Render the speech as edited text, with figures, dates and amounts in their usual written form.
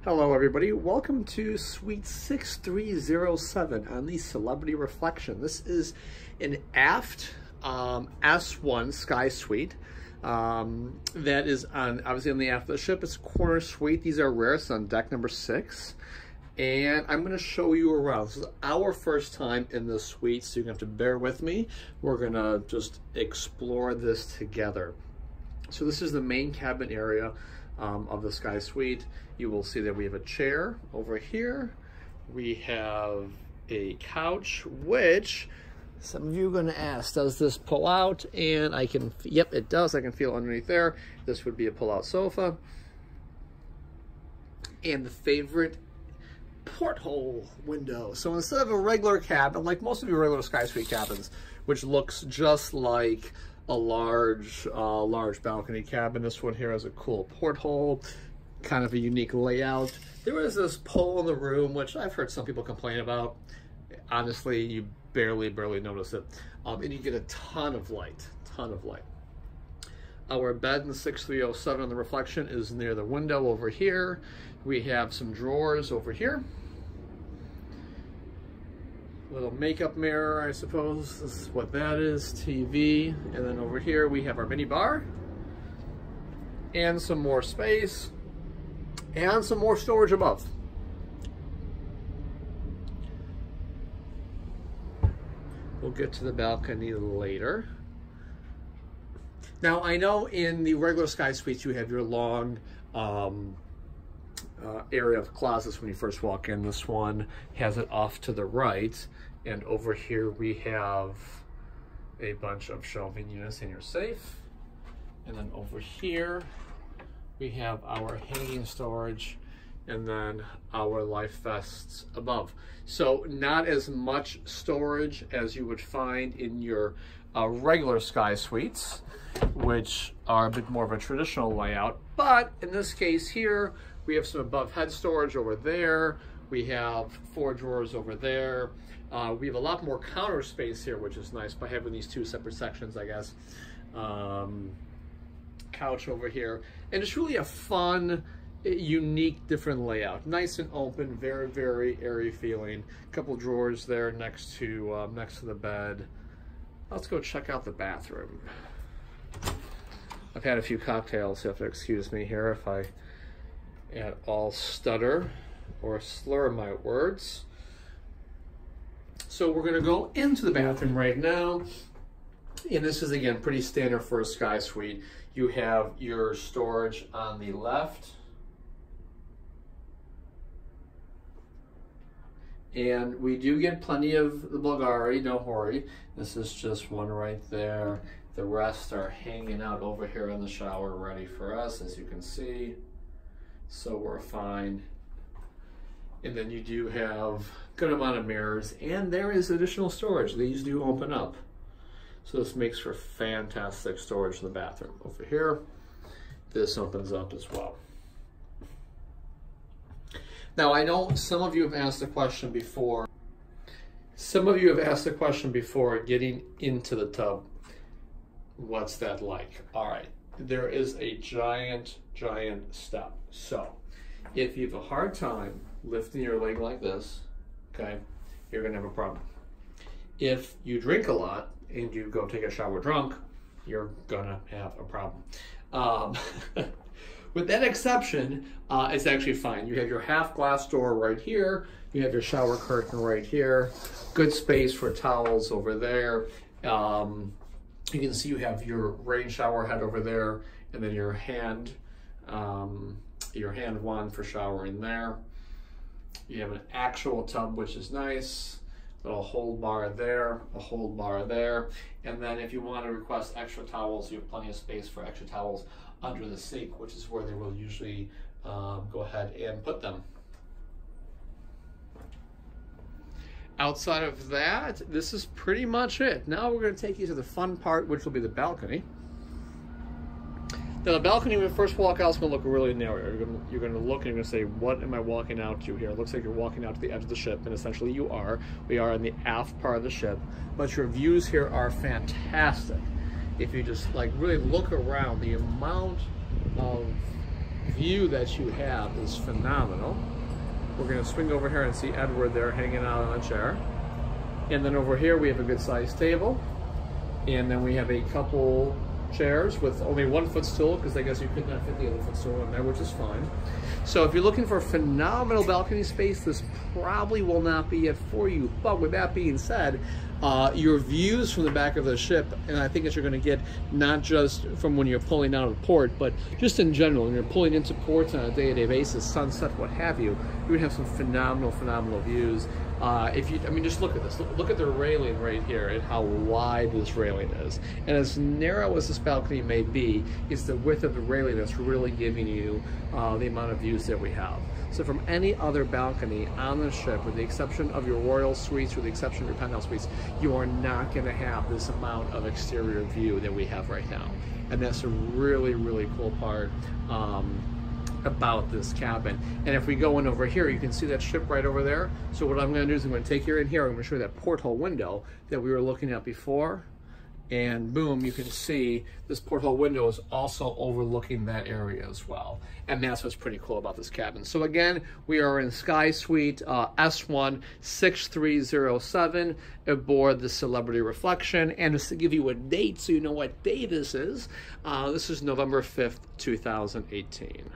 Hello everybody, welcome to Suite 6307 on the Celebrity Reflection. This is an aft S1 Sky Suite that is obviously on the aft of the ship. It's a corner suite. These are rare. It's on deck number 6. And I'm going to show you around. This is our first time in this suite, so you're going to have to bear with me. We're going to just explore this together. So this is the main cabin area of the Sky Suite. You will see that we have a chair over here. We have a couch, which some of you are going to ask, does this pull out? And I can, yep, it does. I can feel underneath there. This would be a pull-out sofa. And the favorite porthole window. So instead of a regular cabin, like most of your regular Sky Suite cabins, which looks just like a large balcony cabin, this one here has a cool porthole, kind of a unique layout. There is this pole in the room, which I've heard some people complain about. Honestly, you barely notice it. And you get a ton of light. Our bed in 6307 on the Reflection is near the window over here. We have some drawers over here. Little makeup mirror, I suppose. This is what that is. TV. And then over here we have our mini bar. And some more space. And some more storage above. We'll get to the balcony later. Now, I know in the regular Sky Suites you have your long area of closets when you first walk in. This one has it off to the right, and over here we have a bunch of shelving units in your safe. And then over here we have our hanging storage, and then our life vests above. So not as much storage as you would find in your regular Sky Suites, which are a bit more of a traditional layout. But in this case here, we have some above head storage over there. We have 4 drawers over there. We have a lot more counter space here, which is nice by having these 2 separate sections, I guess. Couch over here. And it's really a fun, unique, different layout. Nice and open, very airy feeling. A couple drawers there next to the bed. Let's go check out the bathroom. I've had a few cocktails, so you have to excuse me here if I at all stutter or slur my words. So we're going to go into the bathroom right now. And this is, again, pretty standard for a Sky Suite. You have your storage on the left. And we do get plenty of the Bulgari, no worry. This is just one right there. The rest are hanging out over here in the shower ready for us, as you can see. So we're fine. And then you do have a good amount of mirrors, and there is additional storage. These do open up. So this makes for fantastic storage in the bathroom. Over here, this opens up as well. Now, I know some of you have asked the question before. Some of you have asked the question before getting into the tub. What's that like? All right, there is a giant step. So if you have a hard time lifting your leg like this, okay, you're gonna have a problem. If you drink a lot and you go take a shower drunk, you're gonna have a problem. With that exception, it's actually fine. You have your half glass door right here. You have your shower curtain right here. Good space for towels over there. You can see you have your rain shower head over there, and then your hand wand for showering there. You have an actual tub, which is nice. Little hold bar there, a hold bar there. And then if you want to request extra towels, you have plenty of space for extra towels under the sink, which is where they will usually go ahead and put them. Outside of that, this is pretty much it. Now we're going to take you to the fun part, which will be the balcony. Now the balcony, when you first walk out, is going to look really narrow. You're going to look and you're going to say, what am I walking out to here? It looks like you're walking out to the edge of the ship, and essentially you are. We are in the aft part of the ship, but your views here are fantastic. If you just like really look around, the amount of view that you have is phenomenal. We're going to swing over here and see Edward there hanging out on a chair. And then over here we have a good sized table. And then we have a couple chairs with only 1 footstool, because I guess you could not fit the other footstool in there, which is fine. So if you're looking for phenomenal balcony space, this probably will not be it for you. But with that being said, your views from the back of the ship, and I think that you're going to get not just from when you're pulling out of port, but just in general, when you're pulling into ports on a day-to-day basis, sunset, what have you, you're going to have some phenomenal views. If you, I mean, just look at this. Look at the railing right here and how wide this railing is. And as narrow as this balcony may be, it's the width of the railing that's really giving you the amount of views that we have. So from any other balcony on the ship, with the exception of your royal suites or the exception of your penthouse suites, you are not going to have this amount of exterior view that we have right now. And that's a really cool part about this cabin. And if we go in over here, you can see that ship right over there. So what I'm going to do is I'm going to take you in here. I'm going to show you that porthole window that we were looking at before. And boom, you can see this porthole window is also overlooking that area as well. And that's what's pretty cool about this cabin. So again, we are in Sky Suite S1 6307 aboard the Celebrity Reflection. And just to give you a date so you know what day this is November 5th, 2018.